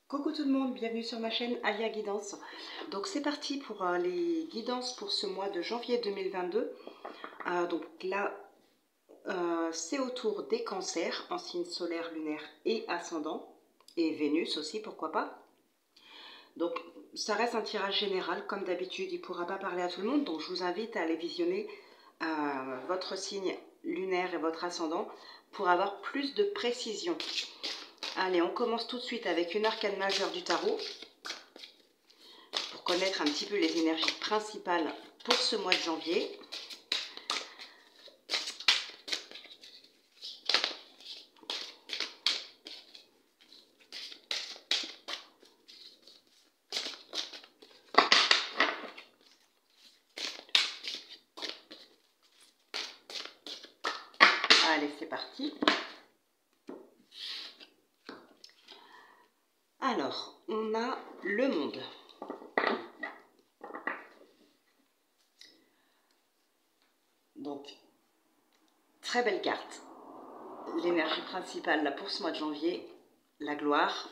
Coucou tout le monde, bienvenue sur ma chaîne Alia Guidance. Donc c'est parti pour les guidances pour ce mois de janvier 2022. Donc là, c'est au tour des cancers en signe solaire, lunaire et ascendant. Et Vénus aussi, pourquoi pas. Donc ça reste un tirage général, comme d'habitude, il ne pourra pas parler à tout le monde. Donc je vous invite à aller visionner votre signe lunaire et votre ascendant pour avoir plus de précision. Allez, on commence tout de suite avec une arcane majeure du tarot pour connaître un petit peu les énergies principales pour ce mois de janvier. Allez, c'est parti. Alors, on a le monde. Donc, très belle carte. L'énergie principale là pour ce mois de janvier, la gloire.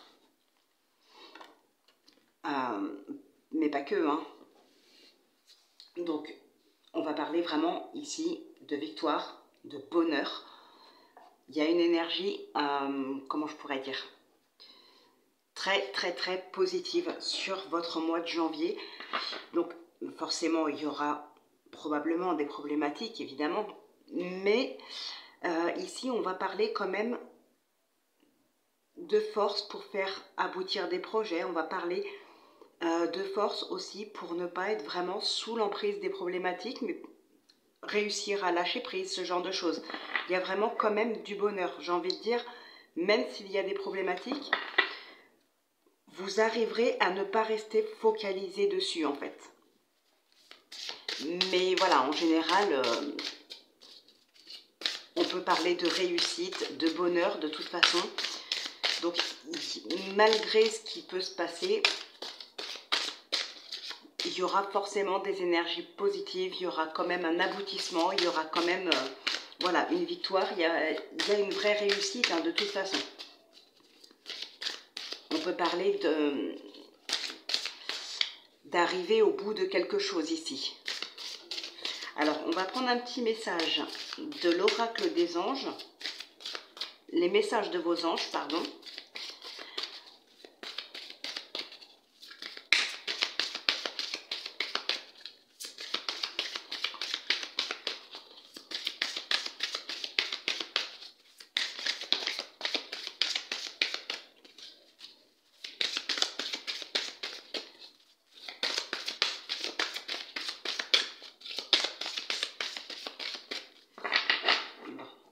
Mais pas que, hein. Donc, on va parler vraiment ici de victoire, de bonheur. Il y a une énergie, comment je pourrais dire, très positive sur votre mois de janvier. Donc forcément il y aura probablement des problématiques évidemment, mais ici on va parler quand même de force pour faire aboutir des projets. On va parler de force aussi pour ne pas être vraiment sous l'emprise des problématiques, mais réussir à lâcher prise, ce genre de choses. Il y a vraiment quand même du bonheur, j'ai envie de dire, même s'il y a des problématiques, vous arriverez à ne pas rester focalisé dessus en fait. Mais voilà, en général, on peut parler de réussite, de bonheur de toute façon. Donc malgré ce qui peut se passer, il y aura forcément des énergies positives, il y aura quand même un aboutissement, il y aura quand même voilà, une victoire, il y a une vraie réussite hein, de toute façon. On peut parler d'arriver au bout de quelque chose ici. Alors, on va prendre un petit message de l'oracle des anges, les messages de vos anges, pardon.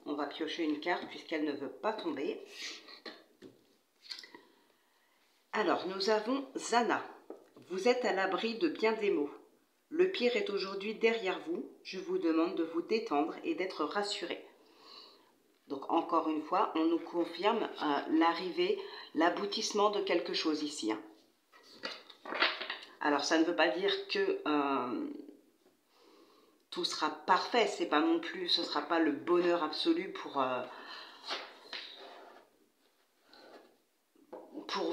On va piocher une carte puisqu'elle ne veut pas tomber. Alors, nous avons Zana. Vous êtes à l'abri de bien des maux. Le pire est aujourd'hui derrière vous. Je vous demande de vous détendre et d'être rassuré. Donc, encore une fois, on nous confirme l'arrivée, l'aboutissement de quelque chose ici. Hein. Alors, ça ne veut pas dire que tout sera parfait. C'est pas non plus, ce ne sera pas le bonheur absolu pour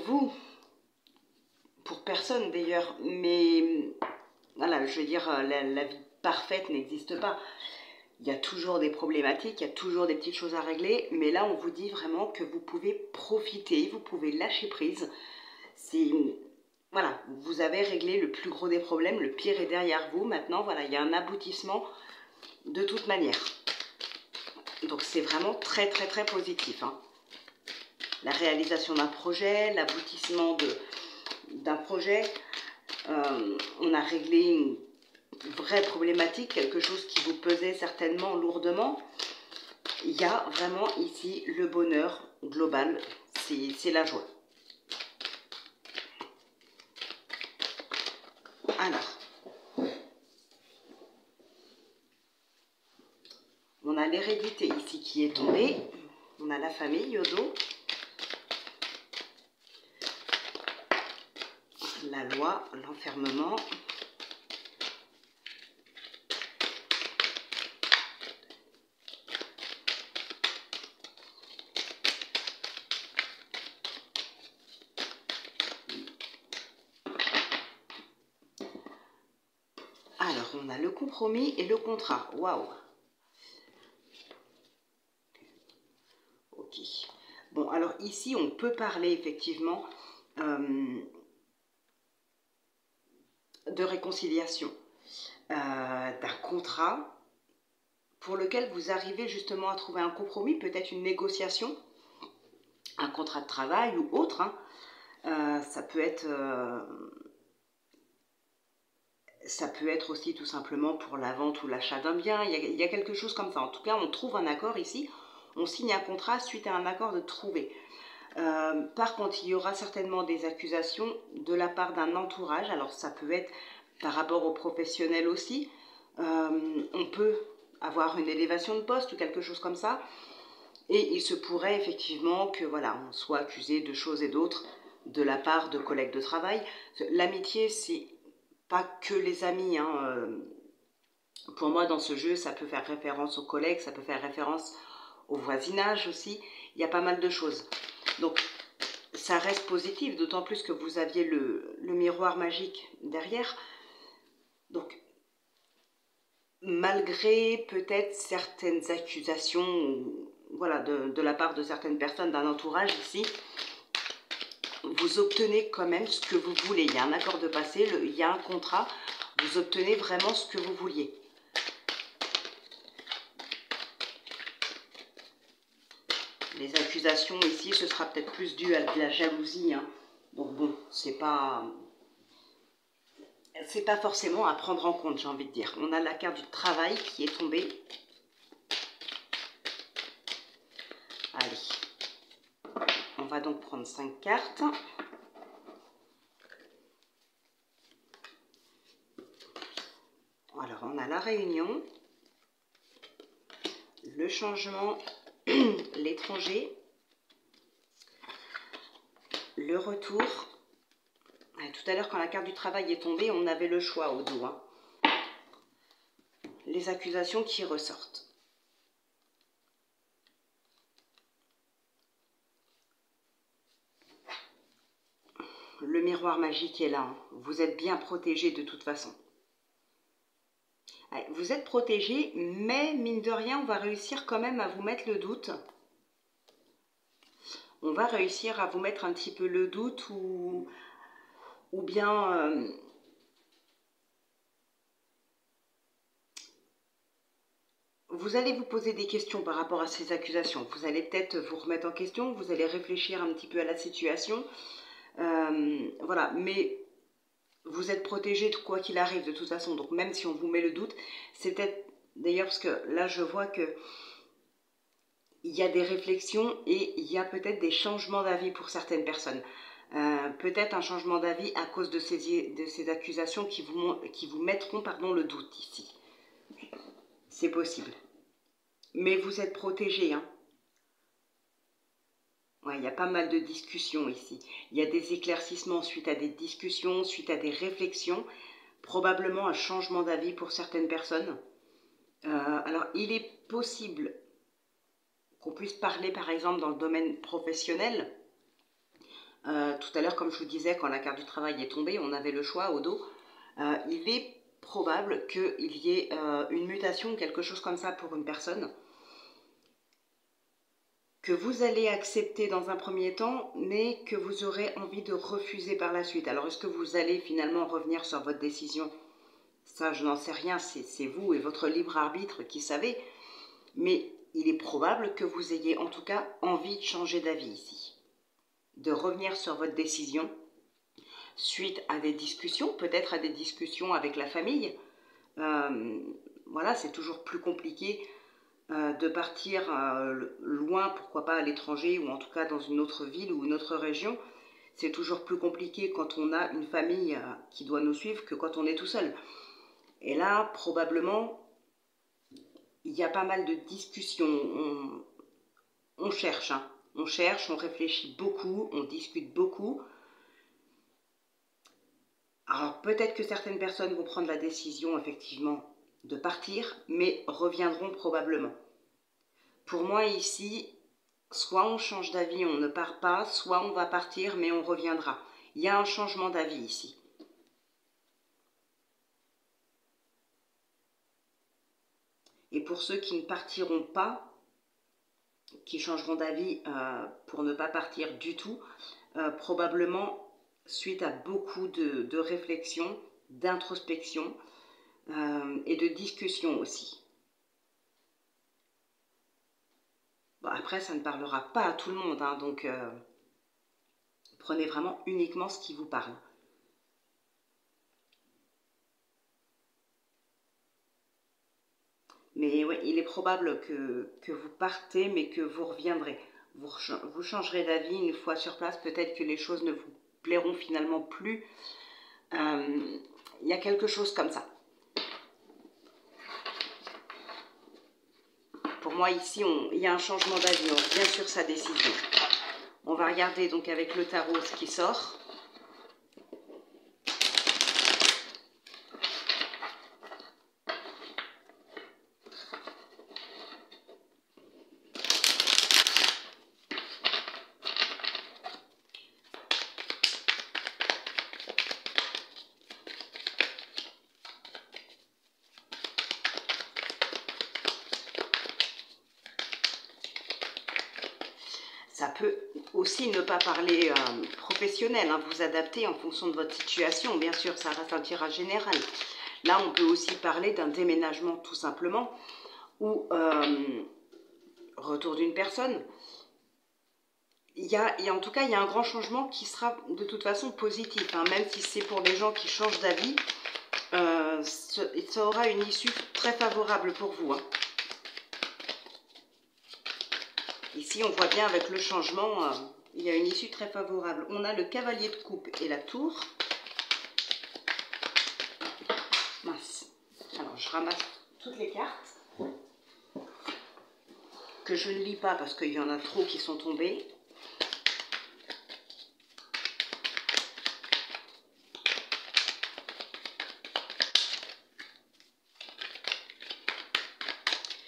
vous, pour personne d'ailleurs. Mais voilà, je veux dire, la vie parfaite n'existe pas. Il y a toujours des problématiques, il y a toujours des petites choses à régler, mais là on vous dit vraiment que vous pouvez profiter, vous pouvez lâcher prise. Voilà, vous avez réglé le plus gros des problèmes, le pire est derrière vous. Maintenant, voilà, il y a un aboutissement de toute manière. Donc c'est vraiment très positif. Hein. La réalisation d'un projet, l'aboutissement d'un projet, on a réglé une vraie problématique, quelque chose qui vous pesait certainement lourdement. Il y a vraiment ici le bonheur global, c'est la joie. Alors, on a l'hérédité ici qui est tombée, on a la famille au dos, la loi, l'enfermement, on a le compromis et le contrat. Waouh! Ok. Bon, alors ici, on peut parler effectivement de réconciliation, d'un contrat pour lequel vous arrivez justement à trouver un compromis, peut-être une négociation, un contrat de travail ou autre, hein. Ça peut être aussi tout simplement pour la vente ou l'achat d'un bien. Il y a quelque chose comme ça. En tout cas, on trouve un accord ici. On signe un contrat suite à un accord de trouver. Par contre, il y aura certainement des accusations de la part d'un entourage. Alors, ça peut être par rapport aux professionnels aussi. On peut avoir une élévation de poste ou quelque chose comme ça. Et il se pourrait effectivement que voilà, on soit accusé de choses et d'autres de la part de collègues de travail. L'amitié, c'est pas que les amis, hein. Pour moi, dans ce jeu, ça peut faire référence aux collègues, ça peut faire référence au voisinage aussi. Il y a pas mal de choses. Donc, ça reste positif, d'autant plus que vous aviez le miroir magique derrière. Donc, malgré peut-être certaines accusations, voilà, de la part de certaines personnes, d'un entourage ici, vous obtenez quand même ce que vous voulez. Il y a un accord de passé, il y a un contrat, vous obtenez vraiment ce que vous vouliez. Les accusations ici, ce sera peut-être plus dû à de la jalousie, hein. Donc bon, c'est pas forcément à prendre en compte, j'ai envie de dire. On a la carte du travail qui est tombée. Allez, on va donc prendre 5 cartes. Alors, on a la réunion, le changement, l'étranger, le retour. Tout à l'heure, quand la carte du travail est tombée, on avait le choix au dos, hein. Les accusations qui ressortent. Le miroir magique est là, hein. Vous êtes bien protégé de toute façon. Vous êtes protégé, mais mine de rien, on va réussir quand même à vous mettre le doute. On va réussir à vous mettre un petit peu le doute ou bien... vous allez vous poser des questions par rapport à ces accusations. Vous allez peut-être vous remettre en question, vous allez réfléchir un petit peu à la situation. Voilà, mais vous êtes protégé de quoi qu'il arrive de toute façon. Donc même si on vous met le doute, c'est peut-être... D'ailleurs, parce que là, je vois que il y a des réflexions et il y a peut-être des changements d'avis pour certaines personnes. Peut-être un changement d'avis à cause de ces accusations qui vous mettront le doute ici. C'est possible. Mais vous êtes protégé, hein. Ouais, il y a pas mal de discussions ici. Il y a des éclaircissements suite à des discussions, suite à des réflexions. Probablement un changement d'avis pour certaines personnes. Alors, il est possible qu'on puisse parler, par exemple, dans le domaine professionnel. Tout à l'heure, comme je vous disais, quand la carte du travail est tombée, on avait le choix au dos. Il est probable qu'il y ait une mutation, quelque chose comme ça pour une personne, que vous allez accepter dans un premier temps, mais que vous aurez envie de refuser par la suite. Alors, est-ce que vous allez finalement revenir sur votre décision? Ça, je n'en sais rien, c'est vous et votre libre arbitre qui savez. Mais il est probable que vous ayez en tout cas envie de changer d'avis ici. De revenir sur votre décision suite à des discussions, peut-être à des discussions avec la famille. Voilà, c'est toujours plus compliqué de partir loin, pourquoi pas à l'étranger, ou en tout cas dans une autre ville ou une autre région. C'est toujours plus compliqué quand on a une famille qui doit nous suivre que quand on est tout seul. Et là, probablement, il y a pas mal de discussions. On cherche, hein. On cherche, on réfléchit beaucoup, on discute beaucoup. Alors peut-être que certaines personnes vont prendre la décision effectivement de partir, mais reviendront probablement. Pour moi ici, soit on change d'avis, on ne part pas, soit on va partir, mais on reviendra. Il y a un changement d'avis ici. Et pour ceux qui ne partiront pas, qui changeront d'avis pour ne pas partir du tout, probablement suite à beaucoup de réflexion, d'introspection et de discussion aussi. Bon, après, ça ne parlera pas à tout le monde, hein, donc prenez vraiment uniquement ce qui vous parle. Mais ouais, il est probable que vous partez, mais que vous reviendrez. Vous changerez d'avis une fois sur place. Peut-être que les choses ne vous plairont finalement plus. Il y a quelque chose comme ça. Pour moi, ici, il y a un changement d'avis. On revient sur sa décision. On va regarder donc avec le tarot ce qui sort. Ça peut aussi ne pas parler professionnel, hein, vous adapter en fonction de votre situation. Bien sûr, ça reste un tirage général. Là, on peut aussi parler d'un déménagement tout simplement, ou retour d'une personne. En tout cas, il y a un grand changement qui sera de toute façon positif, hein, même si c'est pour des gens qui changent d'avis, ça aura une issue très favorable pour vous. Hein. Ici, on voit bien avec le changement, il y a une issue très favorable. On a le cavalier de coupe et la tour. Mince. Alors, je ramasse toutes les cartes que je ne lis pas parce qu'il y en a trop qui sont tombées.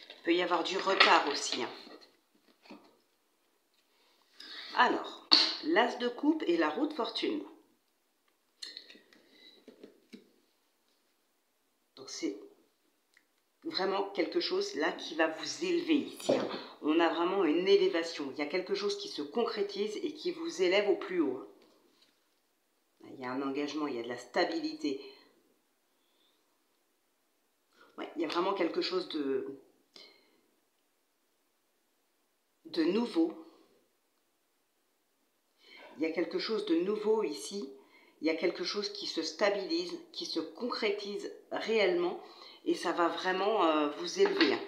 Il peut y avoir du retard aussi. Hein. Alors, l'as de coupe et la roue de fortune. Donc c'est vraiment quelque chose là qui va vous élever ici. Hein. On a vraiment une élévation. Il y a quelque chose qui se concrétise et qui vous élève au plus haut. Hein. Il y a un engagement, il y a de la stabilité. Ouais, il y a vraiment quelque chose de nouveau. Il y a quelque chose de nouveau ici. Il y a quelque chose qui se stabilise, qui se concrétise réellement. Et ça va vraiment vous élever. Hein.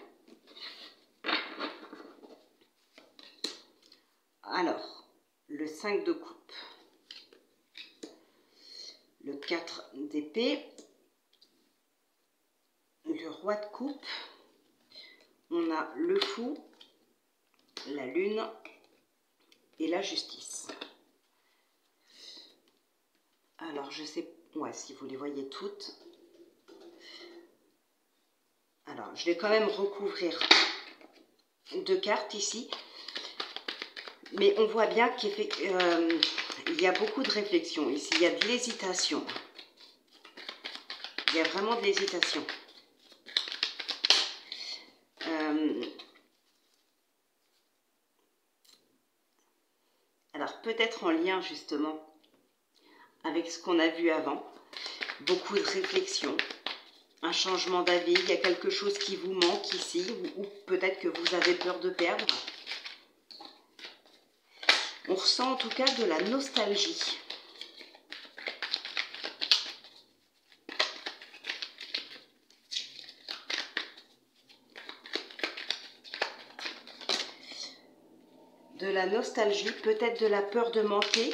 Alors, le 5 de coupe. Le 4 d'épée. Le roi de coupe. On a le fou, la lune et la justice. Alors, je sais, ouais, si vous les voyez toutes. Alors, je vais quand même recouvrir 2 cartes ici. Mais on voit bien qu'il y a beaucoup de réflexion ici. Il y a de l'hésitation. Il y a vraiment de l'hésitation. Alors, peut-être en lien justement avec ce qu'on a vu avant. Beaucoup de réflexion. Un changement d'avis, il y a quelque chose qui vous manque ici, ou peut-être que vous avez peur de perdre. On ressent en tout cas de la nostalgie. De la nostalgie, peut-être de la peur de manquer.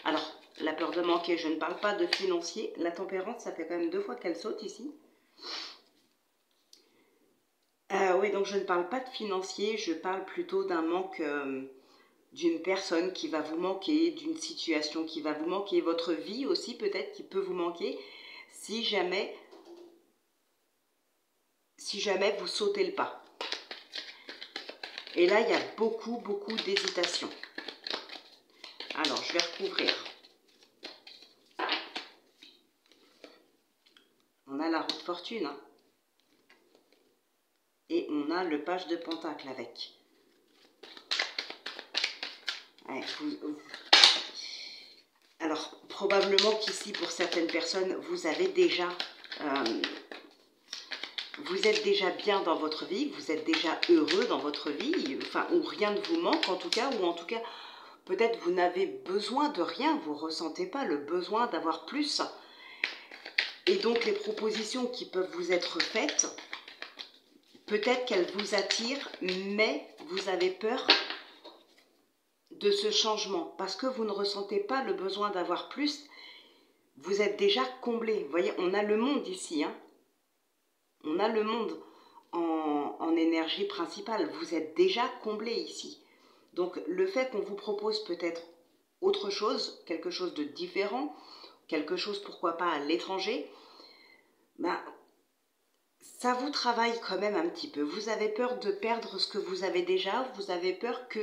Alors, la peur de manquer, je ne parle pas de financier. La tempérance, ça fait quand même 2 fois qu'elle saute ici. Oui, donc je ne parle pas de financier, je parle plutôt d'un manque d'une personne qui va vous manquer, d'une situation qui va vous manquer, votre vie aussi peut-être qui peut vous manquer si jamais vous sautez le pas. Et là, il y a beaucoup d'hésitation. Alors, je vais recouvrir. On a la roue de fortune. Hein. on a le page de Pentacle avec. Ouais, alors, probablement qu'ici, pour certaines personnes, vous avez déjà... vous êtes déjà bien dans votre vie, vous êtes déjà heureux dans votre vie, enfin, ou rien ne vous manque en tout cas, ou en tout cas, peut-être vous n'avez besoin de rien, vous ne ressentez pas le besoin d'avoir plus. Et donc, les propositions qui peuvent vous être faites, peut-être qu'elles vous attirent, mais vous avez peur de ce changement, parce que vous ne ressentez pas le besoin d'avoir plus, vous êtes déjà comblé. Vous voyez, on a le monde ici, hein. On a le monde en énergie principale, vous êtes déjà comblé ici. Donc le fait qu'on vous propose peut-être autre chose, quelque chose de différent, quelque chose pourquoi pas à l'étranger, ben, ça vous travaille quand même un petit peu. Vous avez peur de perdre ce que vous avez déjà, vous avez peur que,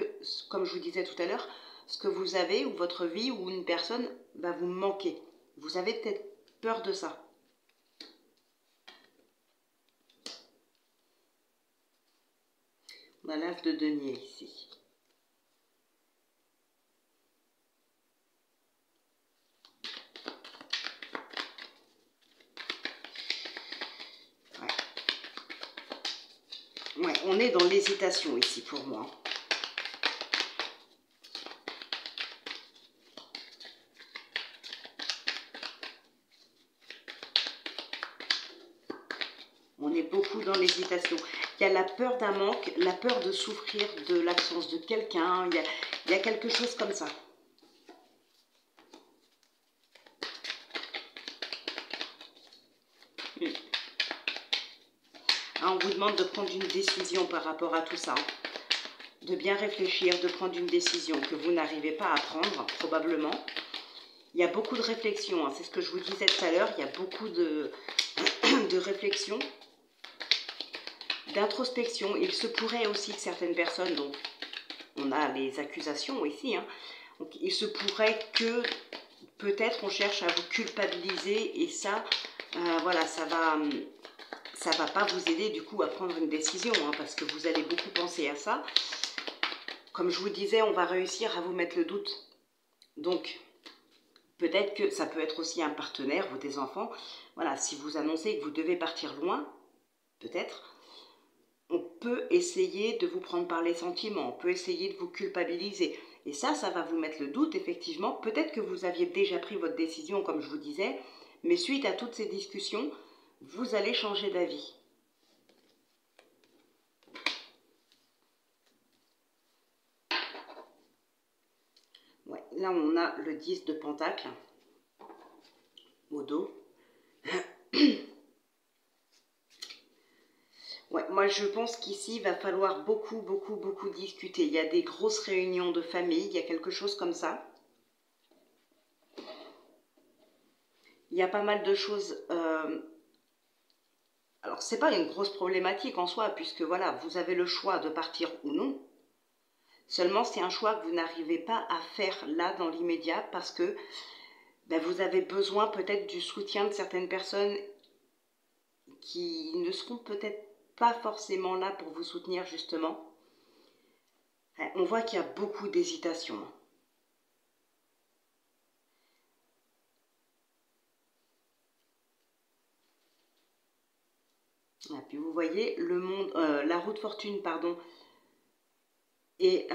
comme je vous disais tout à l'heure, ce que vous avez ou votre vie ou une personne va vous manquer. Vous avez peut-être peur de ça. On a l'as de denier ici. Ouais, on est dans l'hésitation ici pour moi. On est beaucoup dans l'hésitation. Il y a la peur d'un manque, la peur de souffrir de l'absence de quelqu'un. Il y a quelque chose comme ça. On vous demande de prendre une décision par rapport à tout ça. De bien réfléchir, de prendre une décision que vous n'arrivez pas à prendre, probablement. Il y a beaucoup de réflexion, hein. C'est ce que je vous disais tout à l'heure. Il y a beaucoup de réflexion, d'introspection. Il se pourrait aussi que certaines personnes, donc on a les accusations ici, hein, donc il se pourrait que peut-être on cherche à vous culpabiliser et ça, voilà, ça va pas vous aider du coup à prendre une décision, hein, parce que vous allez beaucoup penser à ça. Comme je vous disais, on va réussir à vous mettre le doute. Donc, peut-être que ça peut être aussi un partenaire ou des enfants. Voilà, si vous annoncez que vous devez partir loin, peut-être, on peut essayer de vous prendre par les sentiments, on peut essayer de vous culpabiliser. Et ça va vous mettre le doute, effectivement. Peut-être que vous aviez déjà pris votre décision, comme je vous disais, mais suite à toutes ces discussions, vous allez changer d'avis. Ouais, là, on a le 10 de Pentacle au dos. Ouais, moi, je pense qu'ici, il va falloir beaucoup discuter. Il y a des grosses réunions de famille, il y a quelque chose comme ça. Il y a pas mal de choses. Alors, c'est pas une grosse problématique en soi, puisque voilà, vous avez le choix de partir ou non. Seulement, c'est un choix que vous n'arrivez pas à faire là, dans l'immédiat, parce que ben, vous avez besoin peut-être du soutien de certaines personnes qui ne seront peut-être pas forcément là pour vous soutenir, justement. On voit qu'il y a beaucoup d'hésitation. Et puis vous voyez, le monde, la roue de fortune, pardon, et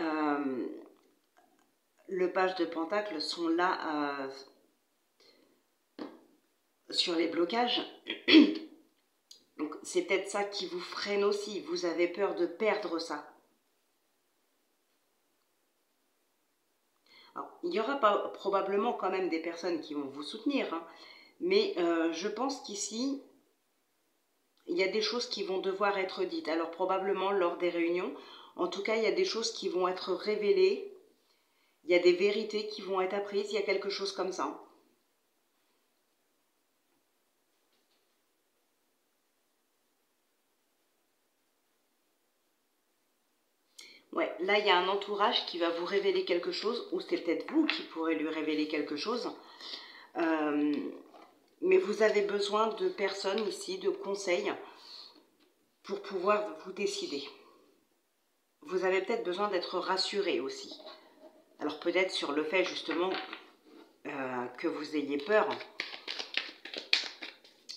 le page de Pentacle sont là sur les blocages. Donc c'est peut-être ça qui vous freine aussi. Vous avez peur de perdre ça. Alors, il y aura pas, probablement quand même des personnes qui vont vous soutenir, hein, mais je pense qu'ici, il y a des choses qui vont devoir être dites. Alors probablement lors des réunions, en tout cas, il y a des choses qui vont être révélées. Il y a des vérités qui vont être apprises. Il y a quelque chose comme ça. Ouais, là, il y a un entourage qui va vous révéler quelque chose, ou c'est peut-être vous qui pourrez lui révéler quelque chose. Mais vous avez besoin de personnes ici, de conseils, pour pouvoir vous décider. Vous avez peut-être besoin d'être rassuré aussi. Alors peut-être sur le fait justement que vous ayez peur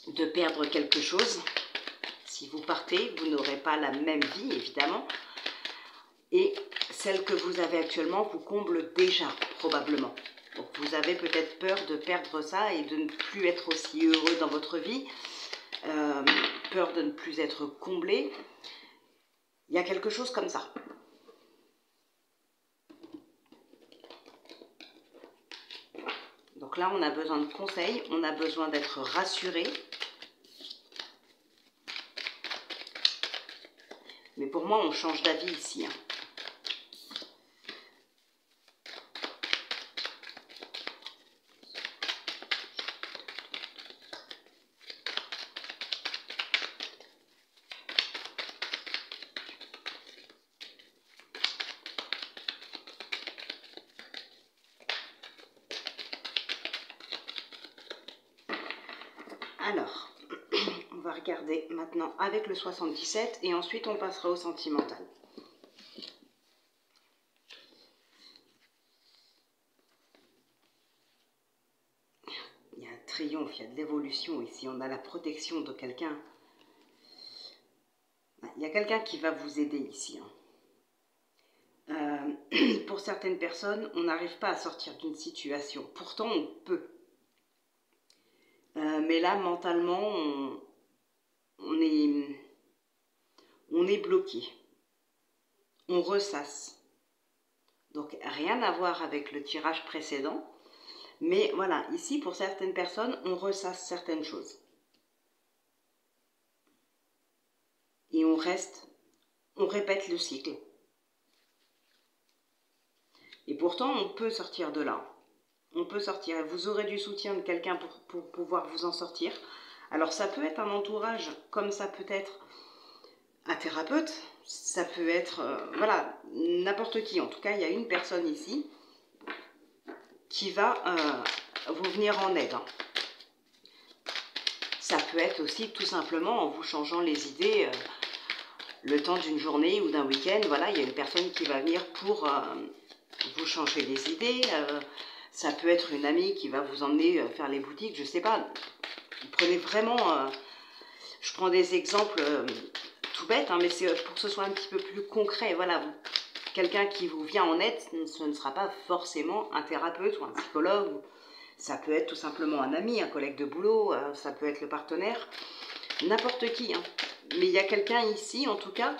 de perdre quelque chose. Si vous partez, vous n'aurez pas la même vie évidemment. Et celle que vous avez actuellement vous comble déjà probablement. Donc vous avez peut-être peur de perdre ça et de ne plus être aussi heureux dans votre vie. Peur de ne plus être comblé. Il y a quelque chose comme ça. Donc là, on a besoin de conseils, on a besoin d'être rassuré. Mais pour moi, on change d'avis ici. Alors, on va regarder maintenant avec le 77 et ensuite on passera au sentimental. Il y a un triomphe, il y a de l'évolution ici, on a la protection de quelqu'un. Il y a quelqu'un qui va vous aider ici. Pour certaines personnes, on n'arrive pas à sortir d'une situation. Pourtant, on peut. Mais là, mentalement, on est bloqué. On ressasse. Donc, rien à voir avec le tirage précédent. Mais voilà, ici, pour certaines personnes, on ressasse certaines choses. Et on répète le cycle. Et pourtant, on peut sortir de là. On peut sortir. Vous aurez du soutien de quelqu'un pour pouvoir vous en sortir. Alors, ça peut être un entourage, comme ça peut être un thérapeute. Ça peut être, voilà, n'importe qui. En tout cas, il y a une personne ici qui va vous venir en aide. Ça peut être aussi tout simplement en vous changeant les idées le temps d'une journée ou d'un week-end. Voilà, il y a une personne qui va venir pour vous changer les idées. Ça peut être une amie qui va vous emmener faire les boutiques, je ne sais pas. Vous prenez vraiment... je prends des exemples tout bêtes, hein, mais c'est pour que ce soit un petit peu plus concret. Voilà, quelqu'un qui vous vient en aide, ce ne sera pas forcément un thérapeute ou un psychologue. Ça peut être tout simplement un ami, un collègue de boulot, ça peut être le partenaire, n'importe qui. Hein. Mais il y a quelqu'un ici, en tout cas,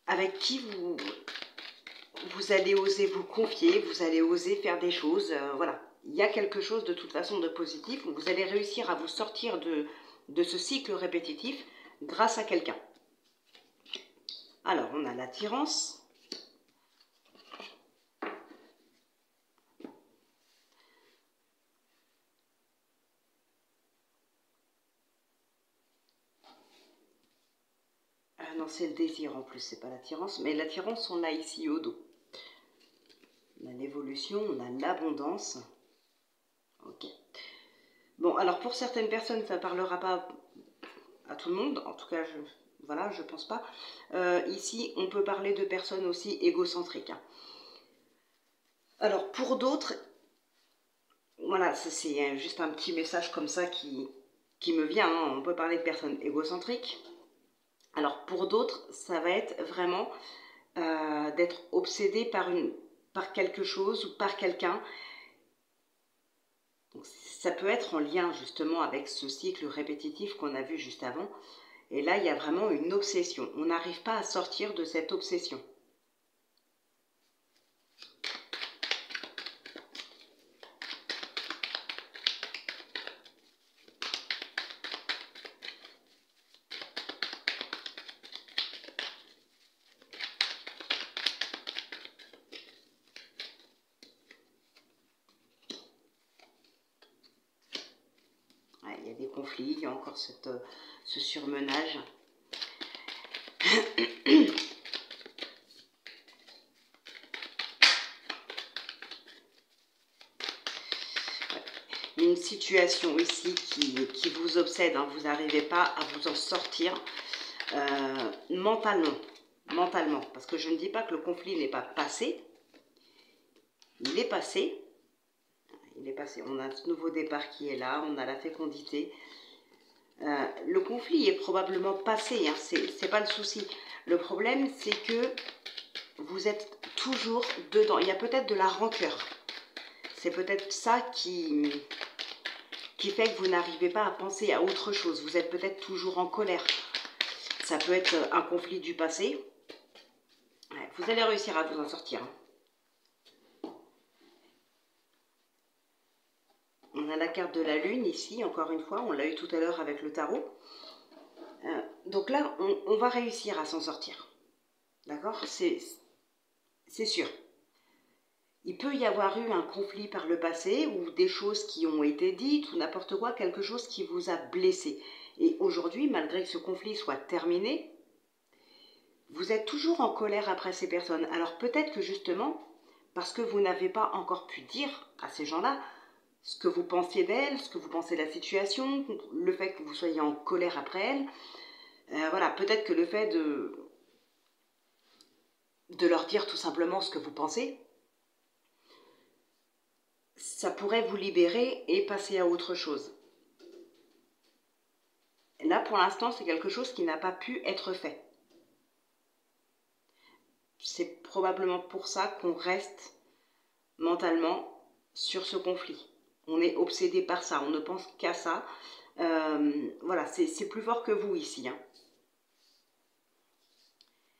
avec qui vous allez oser vous confier, vous allez oser faire des choses, voilà. Il y a quelque chose de toute façon de positif, vous allez réussir à vous sortir de ce cycle répétitif grâce à quelqu'un. Alors, on a l'attirance. Non, c'est le désir en plus, c'est pas l'attirance, mais l'attirance, on l'a ici au dos. On a l'évolution, on a l'abondance. Ok. Bon, alors pour certaines personnes, ça ne parlera pas à tout le monde, en tout cas, voilà, je pense pas. Ici, on peut parler de personnes aussi égocentriques. Hein. Alors, pour d'autres, voilà, c'est juste un petit message comme ça qui me vient. Hein. On peut parler de personnes égocentriques. Alors, pour d'autres, ça va être vraiment d'être obsédé par quelque chose ou par quelqu'un. Ça peut être en lien justement avec ce cycle répétitif qu'on a vu juste avant. Et là, il y a vraiment une obsession. On n'arrive pas à sortir de cette obsession. Il y a des conflits, il y a encore ce surmenage. une situation ici qui vous obsède, hein, vous n'arrivez pas à vous en sortir mentalement, parce que je ne dis pas que le conflit n'est pas passé, il est passé, on a ce nouveau départ qui est là, on a la fécondité, le conflit est probablement passé, hein, c'est pas le souci, le problème c'est que vous êtes toujours dedans, il y a peut-être de la rancœur, c'est peut-être ça qui fait que vous n'arrivez pas à penser à autre chose, vous êtes peut-être toujours en colère. Ça peut être un conflit du passé. Ouais, vous allez réussir à vous en sortir. On a la carte de la lune ici, encore une fois. On l'a eu tout à l'heure avec le tarot. Donc là, on va réussir à s'en sortir. D'accord? C'est sûr. Il peut y avoir eu un conflit par le passé ou des choses qui ont été dites ou n'importe quoi, quelque chose qui vous a blessé. Et aujourd'hui, malgré que ce conflit soit terminé, vous êtes toujours en colère après ces personnes. Alors peut-être que justement, parce que vous n'avez pas encore pu dire à ces gens-là ce que vous pensiez d'elles, ce que vous pensez de la situation, le fait que vous soyez en colère après elles, voilà, peut-être que le fait de leur dire tout simplement ce que vous pensez, ça pourrait vous libérer et passer à autre chose. Là, pour l'instant, c'est quelque chose qui n'a pas pu être fait. C'est probablement pour ça qu'on reste mentalement sur ce conflit. On est obsédé par ça, on ne pense qu'à ça. Voilà, c'est plus fort que vous ici. Hein.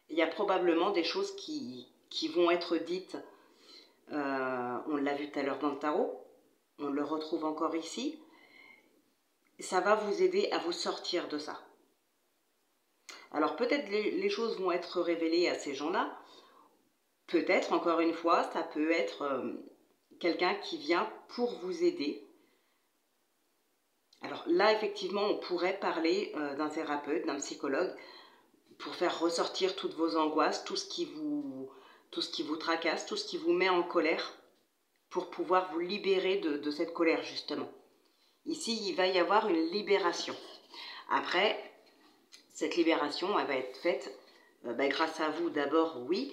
Il y a probablement des choses qui vont être dites. On l'a vu tout à l'heure dans le tarot. On le retrouve encore ici. Ça va vous aider à vous sortir de ça. Alors peut-être les choses vont être révélées à ces gens-là. Peut-être, encore une fois, ça peut être quelqu'un qui vient pour vous aider. Alors là, effectivement, on pourrait parler d'un thérapeute, d'un psychologue, pour faire ressortir toutes vos angoisses, tout ce qui vous tracasse, tout ce qui vous met en colère, pour pouvoir vous libérer de cette colère, justement. Ici, il va y avoir une libération. Après, cette libération, elle va être faite grâce à vous d'abord, oui,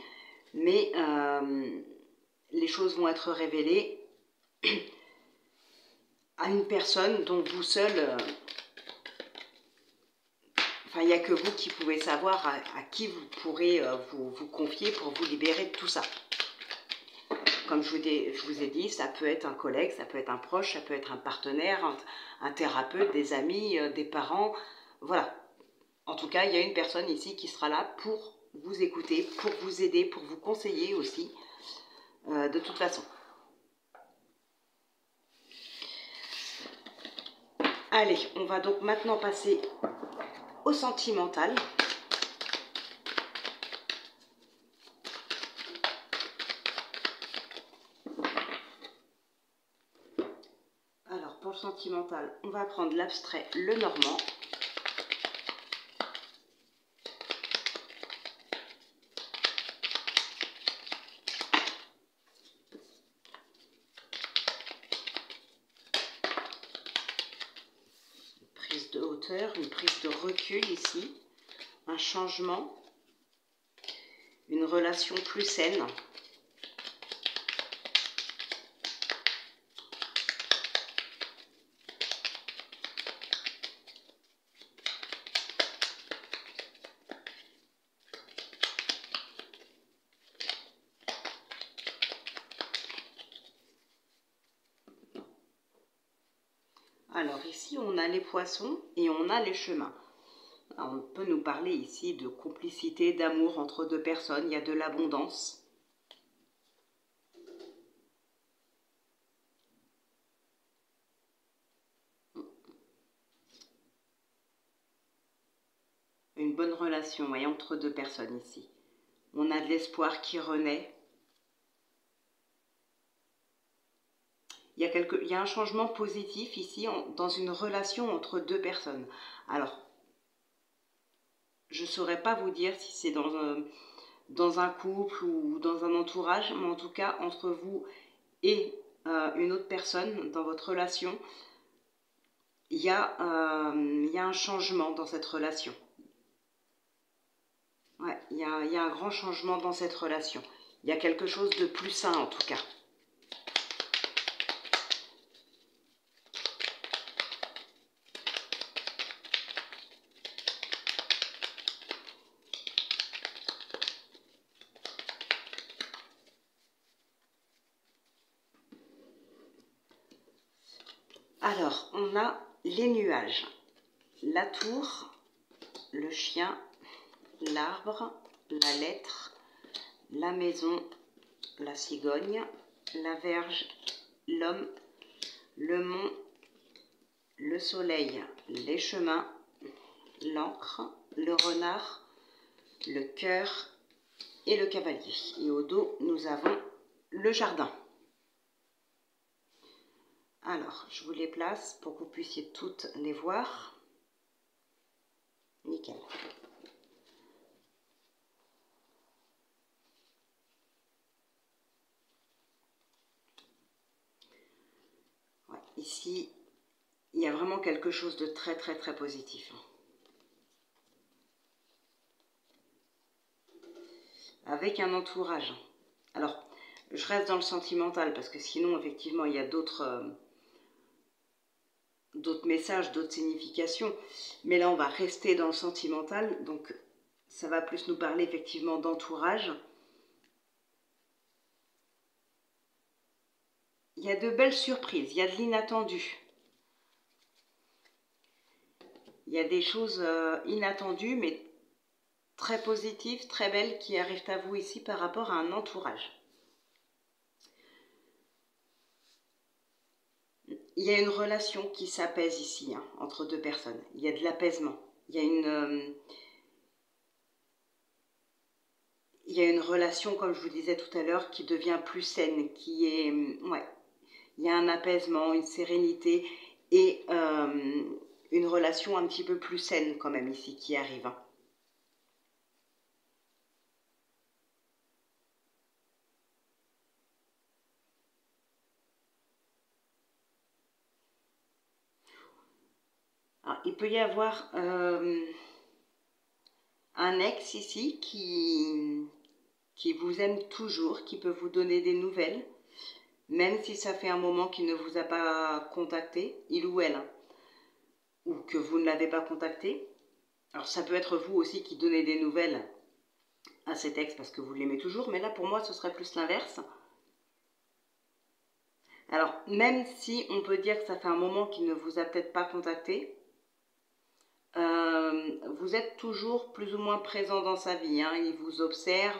mais les choses vont être révélées à une personne dont vous seul... Enfin, il n'y a que vous qui pouvez savoir à qui vous pourrez vous confier pour vous libérer de tout ça. Comme je vous ai dit, ça peut être un collègue, ça peut être un proche, ça peut être un partenaire, un thérapeute, des amis, des parents. Voilà. En tout cas, il y a une personne ici qui sera là pour vous écouter, pour vous aider, pour vous conseiller aussi, de toute façon. Allez, on va donc maintenant passer au sentimental. Alors, pour le sentimental, on va prendre l'abstrait, le normand. De hauteur, une prise de recul ici, un changement, une relation plus saine. Alors ici, on a les poissons et on a les chemins. Alors, on peut nous parler ici de complicité, d'amour entre deux personnes. Il y a de l'abondance. Une bonne relation, voyez, entre deux personnes ici. On a de l'espoir qui renaît. Il y a un changement positif ici dans une relation entre deux personnes. Alors, je ne saurais pas vous dire si c'est dans un couple ou dans un entourage, mais en tout cas, entre vous et une autre personne dans votre relation. Il y a un changement dans cette relation. Ouais, il y a un grand changement dans cette relation. Il y a quelque chose de plus sain en tout cas. Alors, on a les nuages, la tour, le chien, l'arbre, la lettre, la maison, la cigogne, la verge, l'homme, le mont, le soleil, les chemins, l'encre, le renard, le cœur et le cavalier. Et au dos, nous avons le jardin. Alors, je vous les place pour que vous puissiez toutes les voir. Nickel. Ouais, ici, il y a vraiment quelque chose de très très très positif. Avec un entourage. Alors, je reste dans le sentimental parce que sinon, effectivement, il y a d'autres messages, d'autres significations. Mais là, on va rester dans le sentimental. Donc, ça va plus nous parler effectivement d'entourage. Il y a de belles surprises, il y a de l'inattendu. Il y a des choses inattendues, mais très positives, très belles qui arrivent à vous ici par rapport à un entourage. Il y a une relation qui s'apaise ici, hein, entre deux personnes. Il y a de l'apaisement. Il y a une relation, comme je vous disais tout à l'heure, qui devient plus saine, qui est... Ouais, il y a un apaisement, une sérénité et une relation un petit peu plus saine quand même ici qui arrive. Hein. Alors, il peut y avoir un ex ici qui vous aime toujours, qui peut vous donner des nouvelles, même si ça fait un moment qu'il ne vous a pas contacté, il ou elle, hein, ou que vous ne l'avez pas contacté. Alors ça peut être vous aussi qui donnez des nouvelles à cet ex parce que vous l'aimez toujours, mais là pour moi ce serait plus l'inverse. Alors même si on peut dire que ça fait un moment qu'il ne vous a peut-être pas contacté, vous êtes toujours plus ou moins présent dans sa vie, hein. Il vous observe,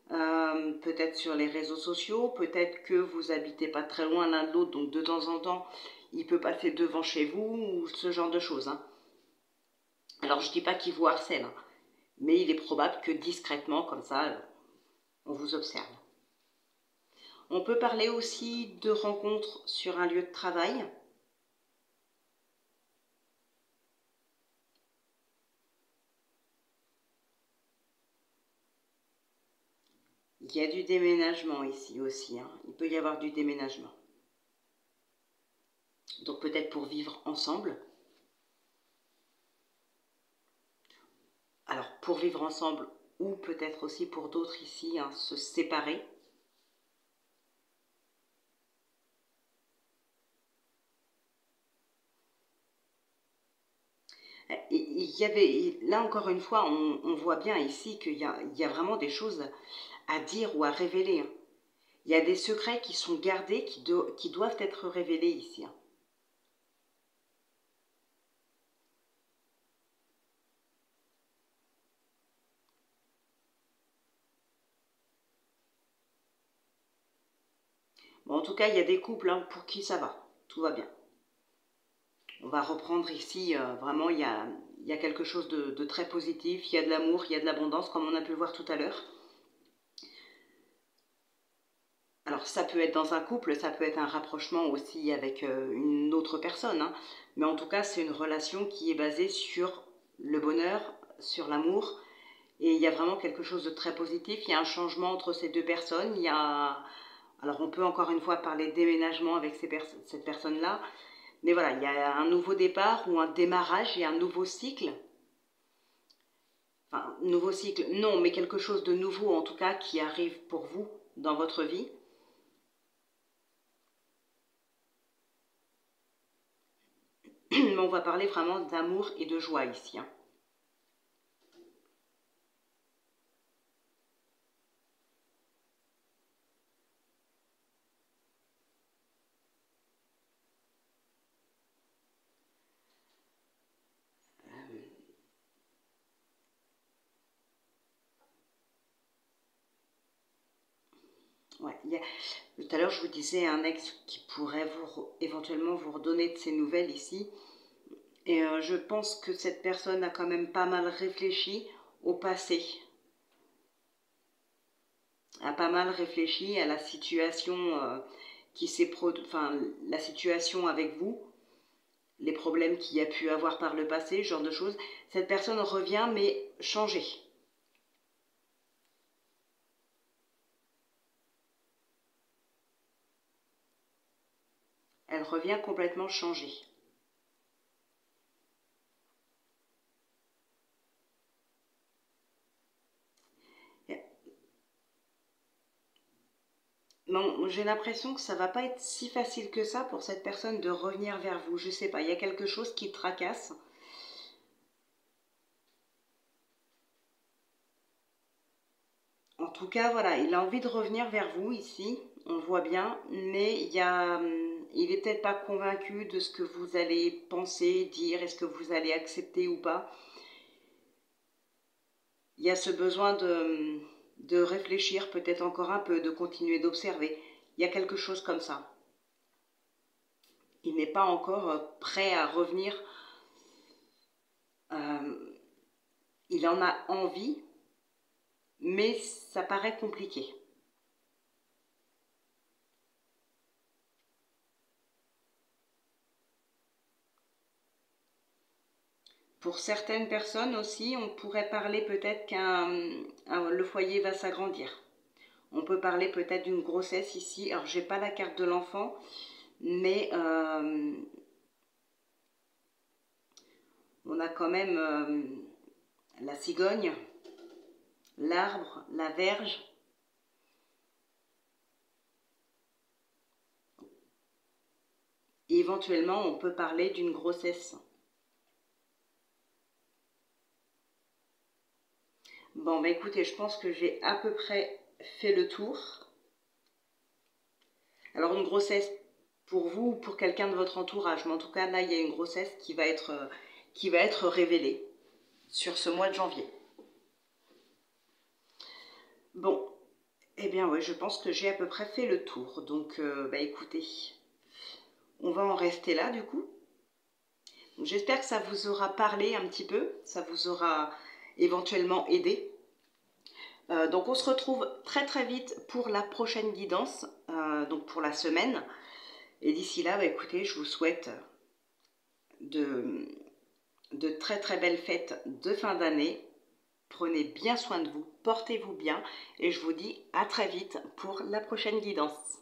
peut-être sur les réseaux sociaux, peut-être que vous habitez pas très loin l'un de l'autre, donc de temps en temps, il peut passer devant chez vous, ou ce genre de choses. Hein. Alors je dis pas qu'il vous harcèle, hein, mais il est probable que discrètement, comme ça, on vous observe. On peut parler aussi de rencontres sur un lieu de travail. Il y a du déménagement ici aussi, hein. Il peut y avoir du déménagement. Donc peut-être pour vivre ensemble. Alors pour vivre ensemble ou peut-être aussi pour d'autres ici, hein, se séparer. Là encore une fois, on voit bien ici qu'il y a vraiment des choses à dire ou à révéler. Hein. Il y a des secrets qui sont gardés, qui doivent être révélés ici. Hein. Bon, en tout cas, il y a des couples, hein, pour qui ça va. Tout va bien. On va reprendre ici, vraiment, il y a quelque chose de très positif. Il y a de l'amour, il y a de l'abondance, comme on a pu le voir tout à l'heure. Alors, ça peut être dans un couple, ça peut être un rapprochement aussi avec une autre personne. Hein. Mais en tout cas, c'est une relation qui est basée sur le bonheur, sur l'amour. Et il y a vraiment quelque chose de très positif. Il y a un changement entre ces deux personnes. Il y a Alors on peut encore une fois parler de déménagement avec cette personne-là, mais voilà, il y a un nouveau départ ou un démarrage et un nouveau cycle. Enfin, nouveau cycle, non, mais quelque chose de nouveau en tout cas qui arrive pour vous dans votre vie. Mais on va parler vraiment d'amour et de joie ici, hein. Ouais, tout à l'heure, je vous disais un ex qui pourrait éventuellement vous redonner de ses nouvelles ici. Et je pense que cette personne a quand même pas mal réfléchi au passé. A pas mal réfléchi à la situation qui s'est enfin, la situation avec vous, les problèmes qu'il y a pu avoir par le passé, ce genre de choses. Cette personne revient, mais changée. Elle revient complètement changée. Bon, j'ai l'impression que ça va pas être si facile que ça pour cette personne de revenir vers vous. Je sais pas, il y a quelque chose qui tracasse. En tout cas, voilà, il a envie de revenir vers vous ici, on le voit bien, mais il est peut-être pas convaincu de ce que vous allez penser, dire, est-ce que vous allez accepter ou pas. Il y a ce besoin de réfléchir peut-être encore un peu, de continuer d'observer. Il y a quelque chose comme ça. Il n'est pas encore prêt à revenir. Euh, il en a envie, mais ça paraît compliqué. Pour certaines personnes aussi, on pourrait parler peut-être le foyer va s'agrandir. On peut parler peut-être d'une grossesse ici. Alors, j'ai pas la carte de l'enfant, mais on a quand même la cigogne, l'arbre, la verge. Et éventuellement, on peut parler d'une grossesse. Bon, bah écoutez, je pense que j'ai à peu près fait le tour. Alors, une grossesse pour vous ou pour quelqu'un de votre entourage, mais en tout cas, là, il y a une grossesse qui va être révélée sur ce mois de janvier. Bon, eh bien ouais, je pense que j'ai à peu près fait le tour. Donc, bah écoutez, on va en rester là du coup. J'espère que ça vous aura parlé un petit peu, ça vous aura éventuellement aidé. Donc on se retrouve très très vite pour la prochaine guidance, donc pour la semaine. Et d'ici là, bah, écoutez, je vous souhaite de très très belles fêtes de fin d'année. Prenez bien soin de vous, portez-vous bien et je vous dis à très vite pour la prochaine guidance.